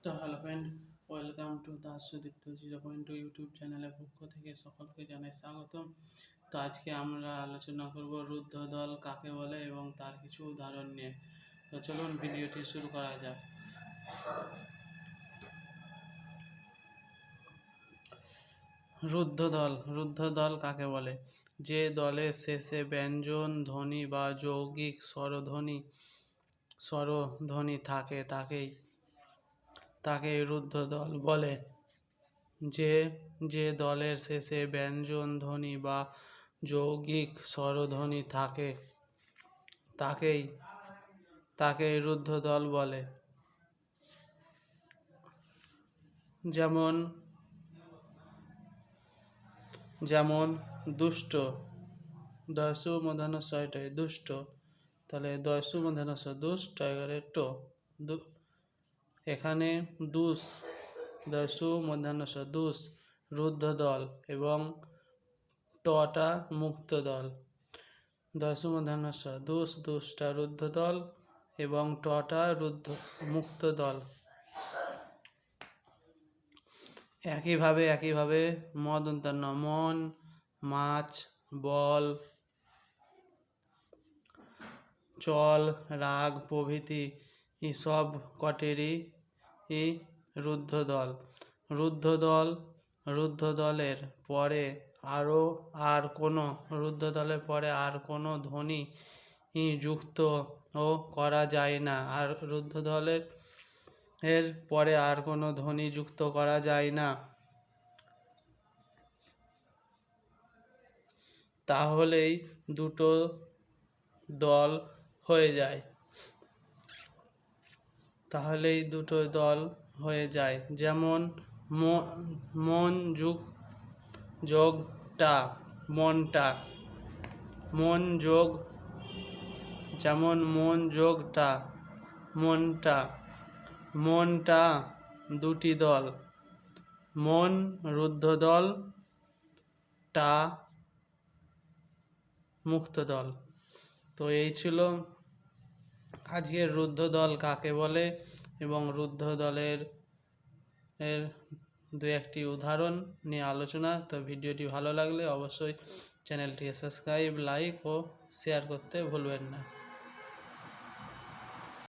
তো hello friend, welcome to the Sudipta 0.2 YouTube চ্যানেলের পক্ষ থেকে সকলকে জানাই স্বাগতম। তো আজকে আমরা আলোচনা করব রুদ্ধ দল কাকে বলে এবং তার কিছু উদাহরণ নিয়ে। তো চলুন ভিডিওটি শুরু করা যাক। রুদ্ধ দল কাকে বলে? যে দলের শেষে ব্যঞ্জন ধ্বনি বা যৌগিক স্বরধ্বনি থাকে তাকেই রুদ্ধ দল বলে। যে দলের শেষে ব্যঞ্জন ধ্বনি বা যৌগিক স্বরধ্বনি থাকে তাকেই রুদ্ধ দল বলে। যেমন দুষ্ট, দয়সু মূর্ধন্য ষ এটাই দুষ্ট, তাহলে দয়সু মূর্ধন্য ষ দুষ্ট এবারে টো। এখানে দুস, দয়সু মূর্ধন্য ষ দুস রুদ্ধ দল এবং টটা মুক্ত দল। দয়সু মূর্ধন্য ষ দুষ্টা রুদ্ধ দল এবং টটা মুক্ত দল। একইভাবে মদন্তন্য মন, মাছ, বল, চল, রাগ প্রভৃতি সব কটেরই রুদ্ধ দল। রুদ্ধ দলের পরে আর কোনো ধ্বনি যুক্ত করা যায় না। আর রুদ্ধ দলের পরে আর কোনো ধ্বনি যুক্ত করা যায় না, তাহলেই দুটো দল হয়ে যায়। যেমন মন যোগ টা, মনটা। যেমন মন যোগ টা, মনটা দুটি দল, মন রুদ্ধ দল, টা মুক্ত দল। তো এই ছিল আজকের রুদ্ধ দল কাকে বলে এবং রুদ্ধ দলের দু একটি উদাহরণ নিয়ে আলোচনা। তো ভিডিওটি ভালো লাগলে অবশ্যই চ্যানেলটি সাবস্ক্রাইব, লাইক ও শেয়ার করতে ভুলবেন না।